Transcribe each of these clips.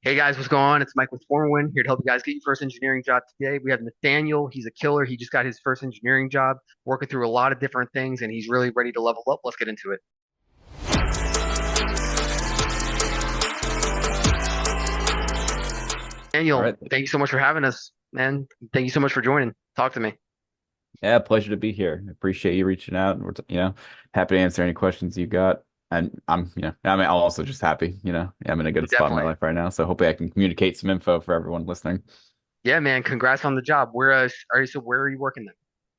Hey guys, what's going on? It's Mike with FormAWin here to help you guys get your first engineering job today. We have Nathaniel. He's a killer. He just got his first engineering job, working through a lot of different things, and he's really ready to level up. Let's get into it. All Daniel, right. thank you so much for having us, man. Thank you so much for joining. Talk to me. Yeah, pleasure to be here. Appreciate you reaching out. And happy to answer any questions you got. And I'm also just happy, I'm in a good spot in my Definitely. life right now. So hopefully I can communicate some info for everyone listening. Yeah, man. Congrats on the job. Where are you working then?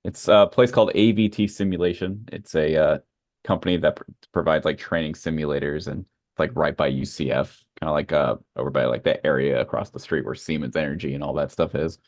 It's a place called AVT Simulation. It's a company that provides like training simulators and like right by UCF, kind of like over by like that area across the street where Siemens Energy and all that stuff is.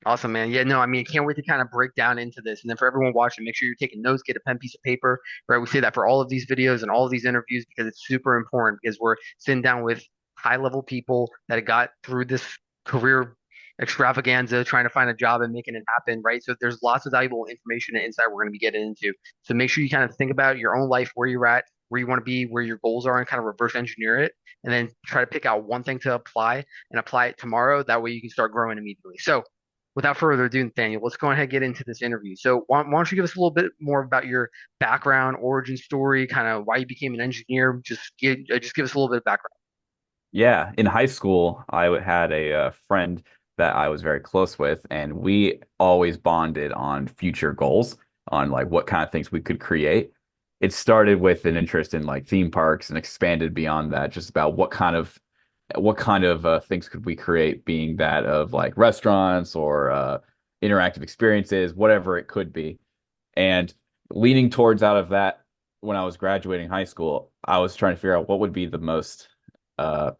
Awesome, man. Yeah, no, I mean, I can't wait to kind of break down into this. And then for everyone watching, make sure you're taking notes, get a pen, piece of paper, right? We say that for all of these videos and all of these interviews because it's super important because we're sitting down with high level people that got through this career extravaganza, trying to find a job and making it happen, right? So there's lots of valuable information and insight we're going to be getting into. So make sure you kind of think about your own life, where you're at, where you want to be, where your goals are, and kind of reverse engineer it. And then try to pick out one thing to apply and apply it tomorrow. That way you can start growing immediately. So, without further ado, Nathaniel, let's go ahead and get into this interview. So, why don't you give us a little bit more about your background, origin story, kind of why you became an engineer? Just give us a little bit of background. Yeah, in high school, had a friend that I was very close with, and we always bonded on future goals, on like what kind of things we could create. It started with an interest in like theme parks and expanded beyond that, just about what kind of things could we create, being that of like restaurants or interactive experiences, whatever it could be. And leaning towards out of that, when I was graduating high school, I was trying to figure out what would be the most uh,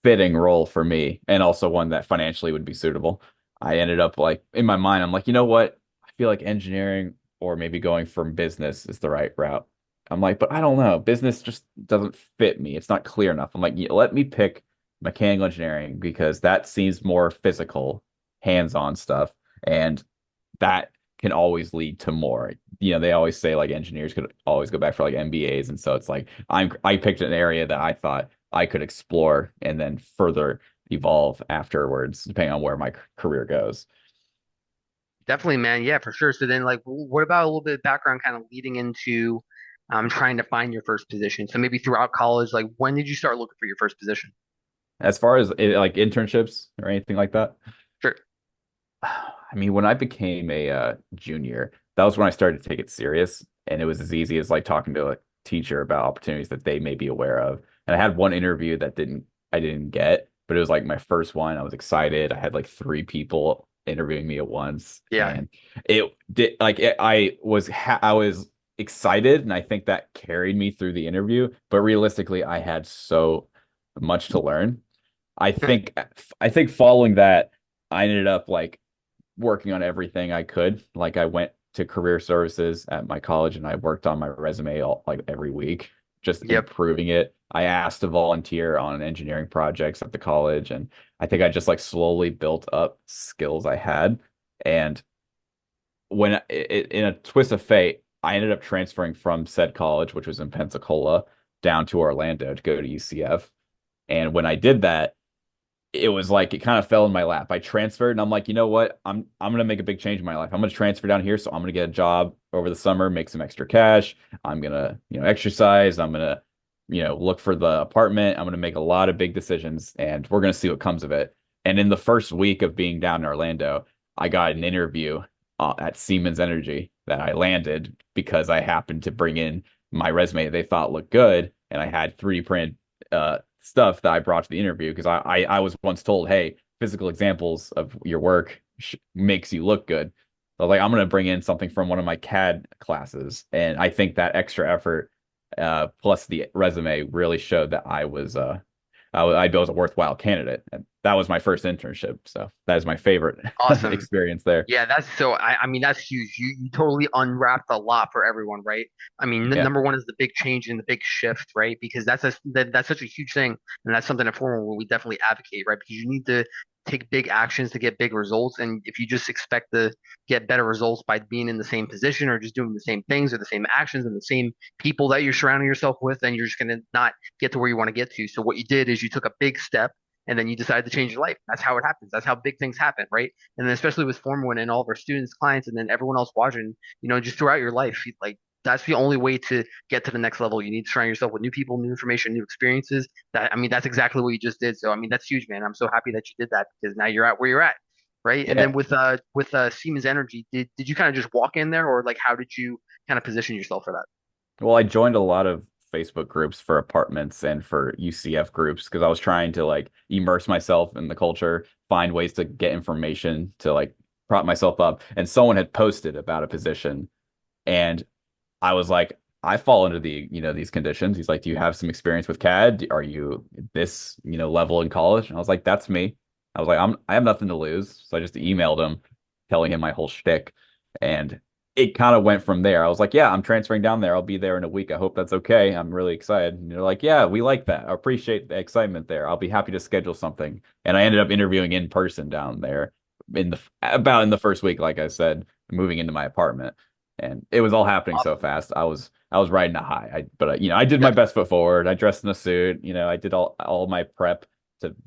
fitting role for me and also one that financially would be suitable. I ended up like in my mind, I'm like, you know what? I feel like engineering or maybe going from business is the right route. I'm like, but I don't know. Business just doesn't fit me. It's not clear enough. I'm like, let me pick mechanical engineering because that seems more physical, hands-on stuff. And that can always lead to more. They always say like engineers could always go back for like MBAs. And so it's like I picked an area that I thought I could explore and then further evolve afterwards, depending on where my career goes. Definitely, man. Yeah, for sure. So then, like, what about a little bit of background, kind of leading into trying to find your first position? So maybe throughout college, like, when did you start looking for your first position? As far as like internships or anything like that, Sure. I mean, when I became a junior, that was when I started to take it serious, and it was as easy as like talking to a teacher about opportunities that they may be aware of. And I had one interview that I didn't get, but it was like my first one. I was excited. I had like three people interviewing me at once, Yeah, and it did like I was excited, and I think that carried me through the interview. But realistically, I had so much to learn. I think I think following that, I ended up like working on everything I could. Like I went to career services at my college and I worked on my resume like every week, just yep. improving it. I asked to volunteer on engineering projects at the college, and I think I just like slowly built up skills I had. And in a twist of fate, I ended up transferring from said college, which was in Pensacola, down to Orlando to go to UCF. And when I did that, it was like it kind of fell in my lap. I transferred and I'm like, you know what? I'm gonna make a big change in my life. I'm gonna transfer down here, so I'm gonna get a job over the summer, make some extra cash. I'm gonna, exercise. I'm gonna, look for the apartment. I'm gonna make a lot of big decisions and we're gonna see what comes of it. And in the first week of being down in Orlando, I got an interview at Siemens Energy that I landed because I happened to bring in my resume that they thought looked good, and I had 3D printed stuff that I brought to the interview because I was once told, hey, physical examples of your work makes you look good. So like I'm gonna bring in something from one of my CAD classes, and I think that extra effort plus the resume really showed that I was a worthwhile candidate, and that was my first internship. So that is my favorite Awesome. experience there. Yeah, that's so. I mean, that's huge. You totally unwrapped a lot for everyone, right? I mean, Yeah. number one is the big change and the big shift, right? Because that's such a huge thing, and that's something at FormAWin we definitely advocate, right? Because you need to take big actions to get big results, and if you just expect to get better results by being in the same position or just doing the same things or the same actions and the same people that you're surrounding yourself with, then you're just gonna not get to where you want to get to. So what you did is you took a big step. And then you decided to change your life. That's how it happens. That's how big things happen, right? And then especially with FormAWin and all of our students, clients, and then everyone else watching, just throughout your life, like that's the only way to get to the next level. You need to surround yourself with new people, new information, new experiences. That I mean, that's exactly what you just did. So I mean, that's huge, man. I'm so happy that you did that because now you're at where you're at, right? And Yeah. then with Siemens Energy, did you kind of just walk in there, or like how did you kind of position yourself for that? Well, I joined a lot of Facebook groups for apartments and for UCF groups because I was trying to like immerse myself in the culture, find ways to get information to like prop myself up. And someone had posted about a position, and I was like, I fall into these conditions. He's like, do you have some experience with CAD? Are you this, level in college? And I was like, that's me. I was like, I have nothing to lose. So I just emailed him telling him my whole shtick. And it kind of went from there. I was like, yeah, I'm transferring down there. I'll be there in a week. I hope that's okay. I'm really excited. And they're like, yeah, we like that. I appreciate the excitement there. I'll be happy to schedule something. And I ended up interviewing in person down there in the first week, like I said, moving into my apartment. And it was all happening so Awesome. fast. I was riding a high. But I did my Yep. best foot forward. I dressed in a suit. I did all my prep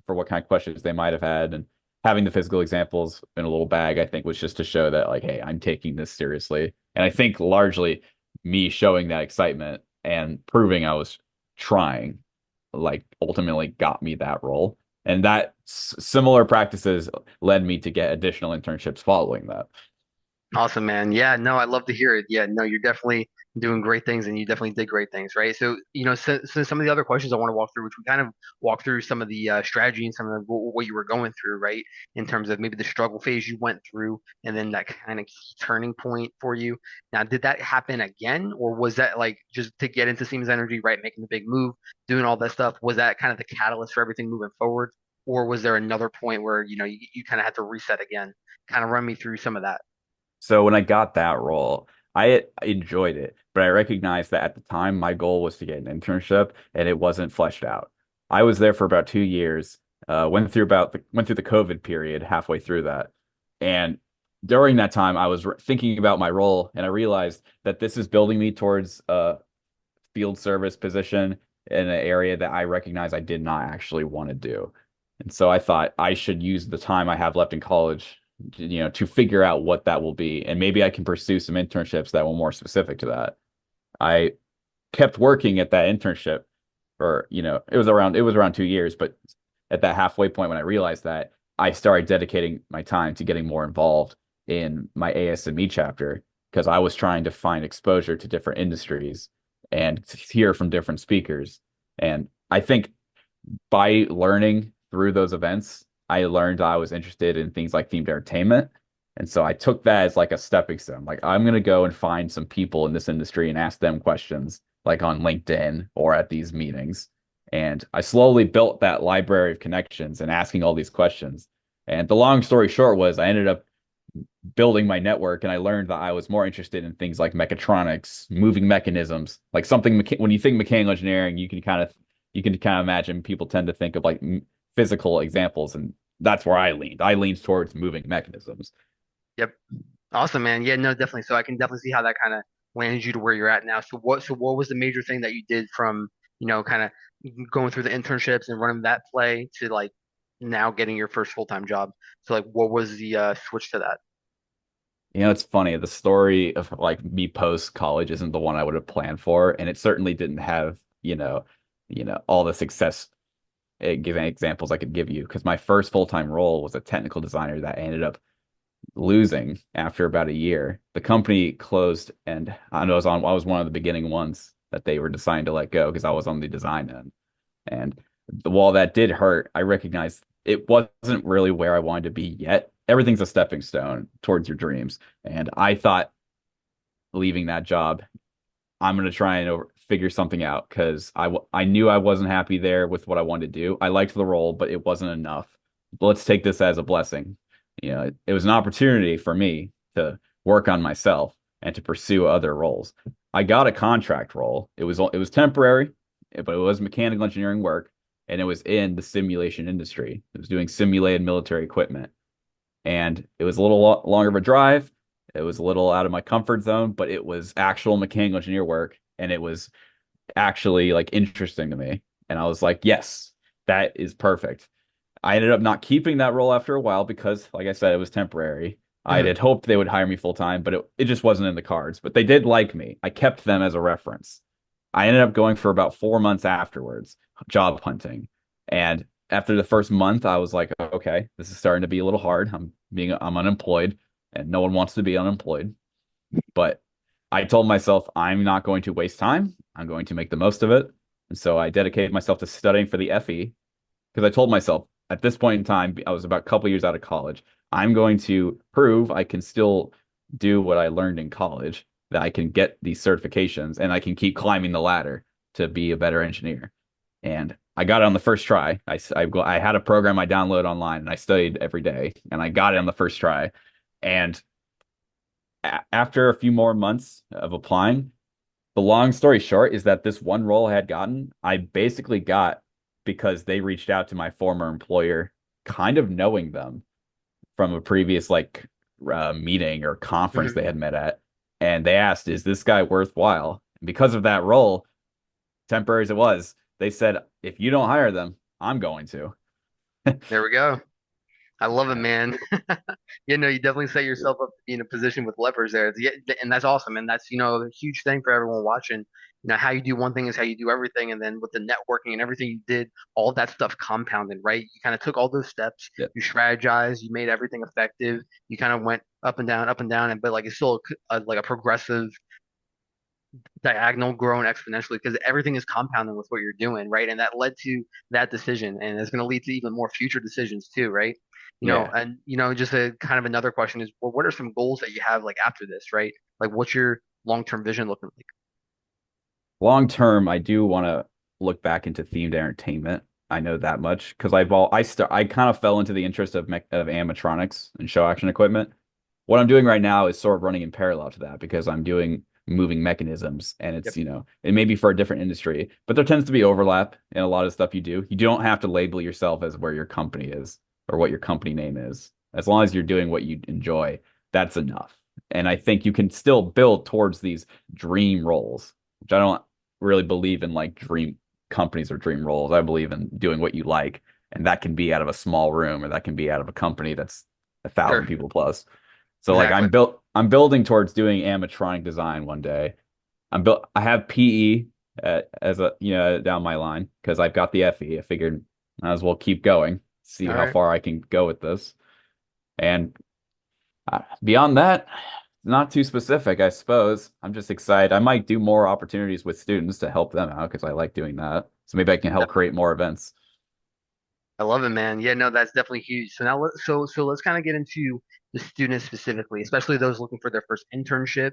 for what kind of questions they might have had, and having the physical examples in a little bag, I think was just to show that like, hey, I'm taking this seriously. And I think largely me showing that excitement and proving I was trying, like ultimately got me that role. And that similar practices led me to get additional internships following that. Awesome, man. Yeah, no, I love to hear it. Yeah, no, you're definitely doing great things and you definitely did great things, right? So, so some of the other questions I want to walk through, which we kind of walk through some of the strategy and some of what you were going through, right? In terms of maybe the struggle phase you went through and then that kind of key turning point for you. Now, did that happen again, or was that like just to get into Siemens Energy, right? Making the big move, doing all that stuff. Was that kind of the catalyst for everything moving forward? Or was there another point where, you kind of had to reset again? Kind of run me through some of that. So when I got that role, I enjoyed it, but I recognized that at the time my goal was to get an internship and it wasn't fleshed out. I was there for about 2 years, went through the COVID period halfway through that. And during that time I was thinking about my role and I realized that this is building me towards a field service position in an area that I recognize I did not actually want to do. And so I thought I should use the time I have left in college, to figure out what that will be. And maybe I can pursue some internships that were more specific to that. I kept working at that internship for, it was around 2 years, but at that halfway point when I realized that, I started dedicating my time to getting more involved in my ASME chapter because I was trying to find exposure to different industries and to hear from different speakers. And I think by learning through those events, I learned I was interested in things like themed entertainment. And so I took that as like a stepping stone. Like I'm going to go and find some people in this industry and ask them questions like on LinkedIn or at these meetings. And I slowly built that library of connections and asking all these questions. And the long story short was I ended up building my network and I learned that I was more interested in things like mechatronics, moving mechanisms, like something when you think mechanical engineering, you can kind of imagine people tend to think of like physical examples, and that's where I leaned. I leaned towards moving mechanisms. Yep. Awesome, man. Yeah, no, definitely. So I can definitely see how that kind of landed you to where you're at now. So what was the major thing that you did from, kind of going through the internships and running that play to like now getting your first full-time job? So like what was the switch to that? It's funny. The story of like me post college isn't the one I would have planned for, and it certainly didn't have, all the success giving examples I could give you because my first full-time role was a technical designer that I ended up losing after about a year. The company closed, and I was one of the beginning ones that they were deciding to let go because I was on the design end. And while that did hurt, I recognized it wasn't really where I wanted to be yet. Everything's a stepping stone towards your dreams. And I thought leaving that job, I'm going to try and figure something out because I knew I wasn't happy there with what I wanted to do. I liked the role, but it wasn't enough. let's take this as a blessing. It was an opportunity for me to work on myself and to pursue other roles. I got a contract role. It was temporary, but it was mechanical engineering work, and it was in the simulation industry. It was doing simulated military equipment, and it was a little longer of a drive. It was a little out of my comfort zone, but it was actual mechanical engineer work, and it was actually like interesting to me. And I was like, yes, that is perfect. I ended up not keeping that role after a while because, like I said, it was temporary. I Mhm. had hoped they would hire me full time, but it just wasn't in the cards. But they did like me. I kept them as a reference. I ended up going for about 4 months afterwards, job hunting. And after the first month, I was like, okay, this is starting to be a little hard. I'm unemployed, and no one wants to be unemployed. But I told myself I'm not going to waste time. I'm going to make the most of it. And so I dedicated myself to studying for the FE because I told myself at this point in time, I was about a couple years out of college. I'm going to prove I can still do what I learned in college, that I can get these certifications and I can keep climbing the ladder to be a better engineer. And I got it on the first try. I had a program I downloaded online and I studied every day and I got it on the first try. And after a few more months of applying, the long story short is that this one role I had gotten, I basically got because they reached out to my former employer, kind of knowing them from a previous meeting or conference Mhm. they had met at. And they asked, is this guy worthwhile? And because of that role, temporary as it was, they said, if you don't hire them, I'm going to. There we go. I love it, man. You definitely set yourself up to be in a position with levers there. Yeah, and that's awesome. And that's, a huge thing for everyone watching. How you do one thing is how you do everything. And then with the networking and everything you did, all of that stuff compounded, right? You kind of took all those steps, Yeah. you strategized, you made everything effective. You kind of went up and down, and but like it's still like a progressive diagonal growing exponentially because everything is compounding with what you're doing, right? And that led to that decision, and it's going to lead to even more future decisions too, right? Yeah. And just a kind of another question is, well, what are some goals that you have like after this, right? Like, what's your long-term vision looking like? Long term, I do want to look back into themed entertainment. I know that much because I kind of fell into the interest of animatronics and show action equipment. What I'm doing right now is sort of running in parallel to that because I'm doing moving mechanisms and Yep. it may be for a different industry, but there tends to be overlap in a lot of stuff you do. You don't have to label yourself as where your company is or what your company name is. As long as you're doing what you enjoy, that's enough. And I think you can still build towards these dream roles, which I don't really believe in like dream companies or dream roles. I believe in doing what you like, and that can be out of a small room or that can be out of a company that's 1,000 Sure. people plus. So like Exactly. I'm building towards doing animatronic design one day. I have PE as a down my line because I've got the FE. I figured I might as well keep going, see All how right. far I can go with this. And beyond that, not too specific, I suppose. I'm just excited. I might do more opportunities with students to help them out because I like doing that. So maybe I can help create more events. I love it, man. Yeah, no, that's definitely huge. So now, let's kind of get into the students specifically, especially those looking for their first internship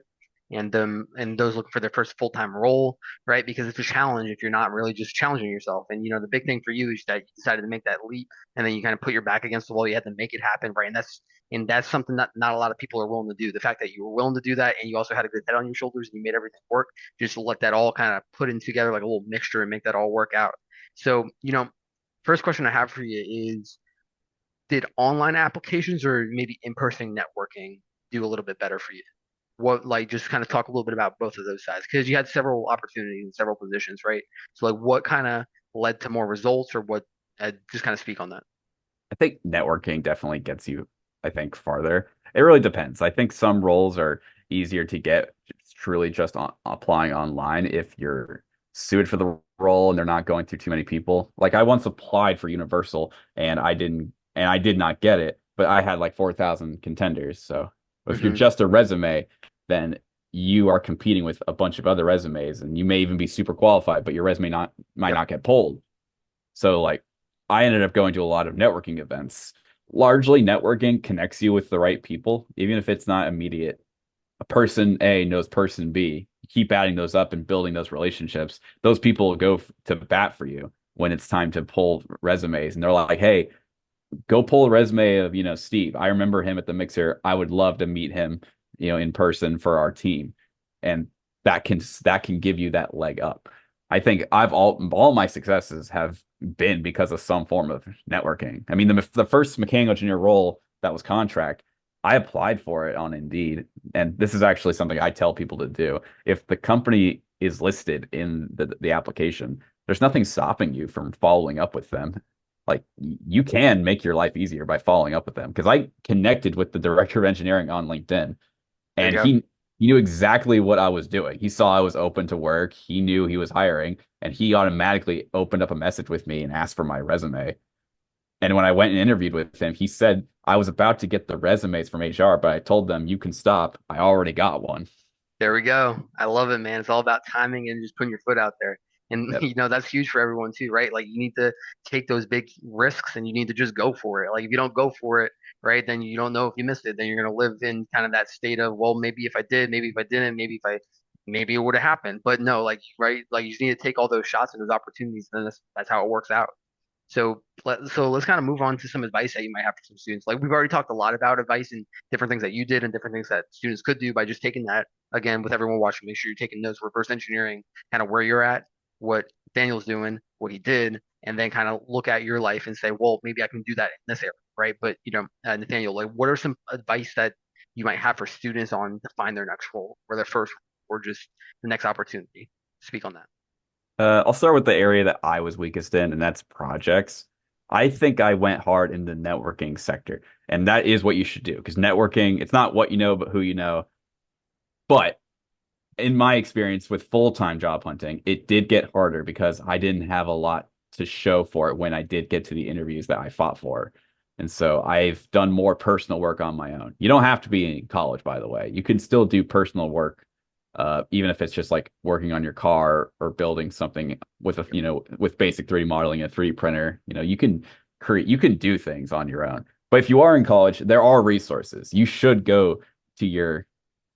and those looking for their first full-time role, right? Because it's a challenge if you're not really just challenging yourself. And the big thing for you is that you decided to make that leap, and then you kind of put your back against the wall. You had to make it happen, right? And that's something that not a lot of people are willing to do. The fact that you were willing to do that and you also had a good head on your shoulders and you made everything work, just let that all kind of put in together like a little mixture and make that all work out. So, first question I have for you is, did online applications or maybe in-person networking do a little bit better for you? What, like, just kind of talk a little bit about both of those sides because you had several opportunities and several positions, right? So like what kind of led to more results or what, just kind of speak on that. I think networking definitely gets you, I think, farther. It really depends. I think some roles are easier to get truly just applying online if you're suited for the role and they're not going through too many people. Like I once applied for Universal and I did not get it, but I had like 4,000 contenders. So if you're Hmm. just a resume, then you are competing with a bunch of other resumes and you may even be super qualified, but your resume not might Yep. not get pulled. So like I ended up going to a lot of networking events. Largely networking connects you with the right people, even if it's not immediate. A person A knows person B. You keep adding those up and building those relationships. Those people will go to bat for you when it's time to pull resumes. And they're like, hey, go pull a resume of, Steve. I remember him at the mixer. I would love to meet him, in person for our team. And that can give you that leg up. I think I've all my successes have been because of some form of networking. I mean, the first mechanical engineer role that was contract, I applied for it on Indeed, and this is actually something I tell people to do. If the company is listed in the application, there's nothing stopping you from following up with them. Like you can make your life easier by following up with them. Because I connected with the director of engineering on LinkedIn, There you and go. he knew exactly what I was doing. He saw I was open to work. He knew he was hiring, and he automatically opened up a message with me and asked for my resume. And when I went and interviewed with him, he said I was about to get the resumes from HR, but I told them you can stop. I already got one. There we go. I love it, man. It's all about timing and just putting your foot out there. And Yep. that's huge for everyone too, right? Like you need to take those big risks and you need to just go for it. Like if you don't go for it, right, then you don't know if you missed it. Then you're gonna live in kind of that state of, well, maybe if I did, maybe if I didn't, maybe it would have happened. But no, like right, like you just need to take all those shots and those opportunities, and that's how it works out. So let's kind of move on to some advice that you might have for some students. Like we've already talked a lot about advice and different things that you did and different things that students could do by just taking that again with everyone watching. Make sure you're taking notes, reverse engineering, kind of where you're at, what Daniel's doing, what he did, and then kind of look at your life and say, well, maybe I can do that in this area, right? But Nathaniel, like what are some advice that you might have for students on to find their next role or their first role or just the next opportunity? Speak on that. I'll start with the area that I was weakest in, and that's projects. I think I went hard in the networking sector, and that is what you should do because networking, it's not what you know, but who you know. But in my experience with full-time job hunting, it did get harder because I didn't have a lot to show for it when I did get to the interviews that I fought for. And so I've done more personal work on my own. You don't have to be in college, by the way. You can still do personal work, even if it's just like working on your car or building something with with basic 3D modeling and a 3D printer. You can do things on your own. But if you are in college, there are resources. You should go to your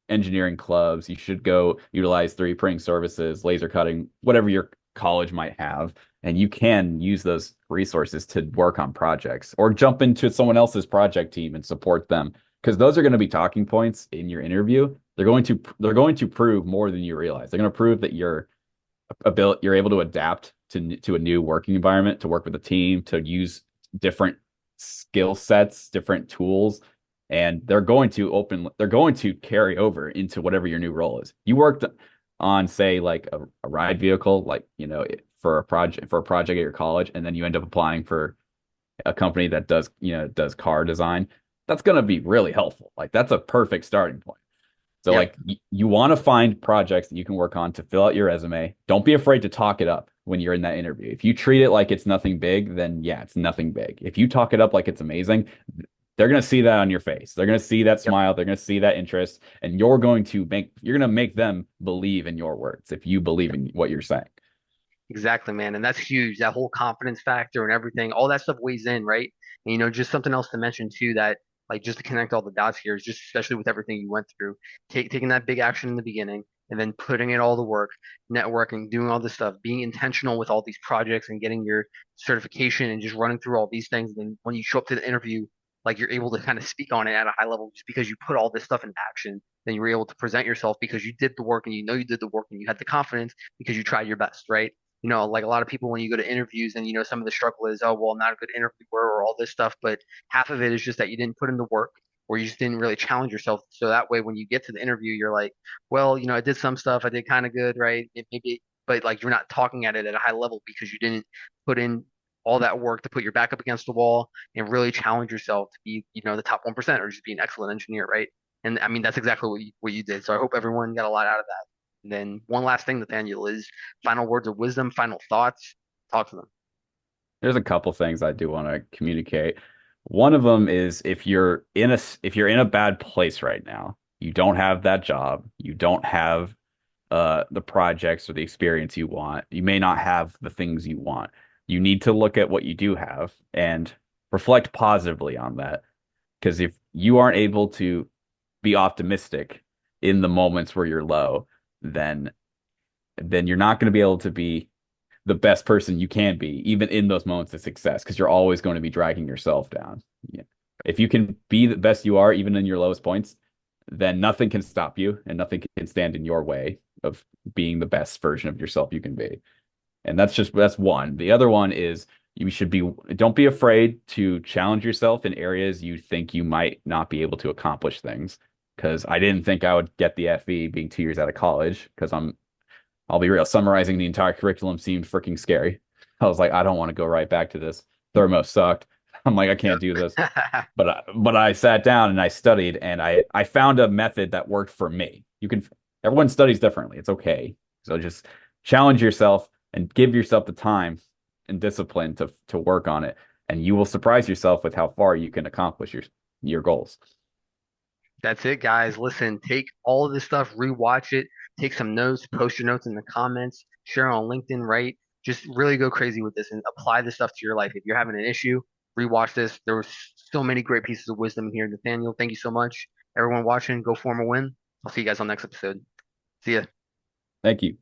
engineering clubs. You should go utilize 3D printing services, laser cutting, whatever your college might have. And you can use those resources to work on projects or jump into someone else's project team and support them. Because those are going to be talking points in your interview. They're going to prove more than you realize. They're going to prove that you're able to adapt to a new working environment, to work with a team, to use different skill sets, different tools, and they're going to carry over into whatever your new role is. You worked on, say, like a ride vehicle, like, for a project at your college, and then you end up applying for a company that does car design. That's going to be really helpful. Like that's a perfect starting point. So Yep. like you want to find projects that you can work on to fill out your resume. Don't be afraid to talk it up when you're in that interview. If you treat it like it's nothing big, then yeah, it's nothing big. If you talk it up like it's amazing, they're going to see that on your face. They're going to see that Yep. smile. They're going to see that interest, and you're going to make them believe in your words if you believe in what you're saying. Exactly, man. And that's huge. That whole confidence factor and everything, all that stuff weighs in, right? And, just something else to mention too that, like, just to connect all the dots here is just especially with everything you went through, taking that big action in the beginning and then putting in all the work, networking, doing all this stuff, being intentional with all these projects and getting your certification and just running through all these things. And then when you show up to the interview, like you're able to kind of speak on it at a high level just because you put all this stuff into action. Then you were able to present yourself because you did the work and you did the work and you had the confidence because you tried your best, right? Like a lot of people when you go to interviews and some of the struggle is, oh, well, I'm not a good interviewer or all this stuff, but half of it is just that you didn't put in the work or you just didn't really challenge yourself. So that way, when you get to the interview, you're like, well, I did some stuff, I did kind of good, right? Maybe, but like you're not talking at it at a high level because you didn't put in all that work to put your back up against the wall and really challenge yourself to be, the top 1% or just be an excellent engineer, right? And I mean, that's exactly what you did. So I hope everyone got a lot out of that. And then one last thing, Nathaniel, is final words of wisdom, final thoughts. Talk to them. There's a couple things I do want to communicate. One of them is if you're in a bad place right now, you don't have that job, you don't have the projects or the experience you want, you may not have the things you want. You need to look at what you do have and reflect positively on that. Because if you aren't able to be optimistic in the moments where you're low, then you're not going to be able to be the best person you can be, even in those moments of success, because you're always going to be dragging yourself down. Yeah. If you can be the best you are, even in your lowest points, then nothing can stop you and nothing can stand in your way of being the best version of yourself you can be. And that's one. The other one is you should be don't be afraid to challenge yourself in areas you think you might not be able to accomplish things. Because I didn't think I would get the FE being 2 years out of college, because I'll be real, summarizing the entire curriculum seemed freaking scary. I was like, I don't want to go right back to this. Thermo sucked. I'm like, I can't do this. Yep. But I sat down and I studied and I found a method that worked for me. Everyone studies differently. It's okay. So just challenge yourself and give yourself the time and discipline to work on it, and you will surprise yourself with how far you can accomplish your goals. That's it, guys. Listen, take all of this stuff, rewatch it, take some notes, post your notes in the comments, share on LinkedIn, right? Just really go crazy with this and apply this stuff to your life. If you're having an issue, rewatch this. There was so many great pieces of wisdom here. Nathaniel, thank you so much. Everyone watching, go form a win. I'll see you guys on the next episode. See ya. Thank you.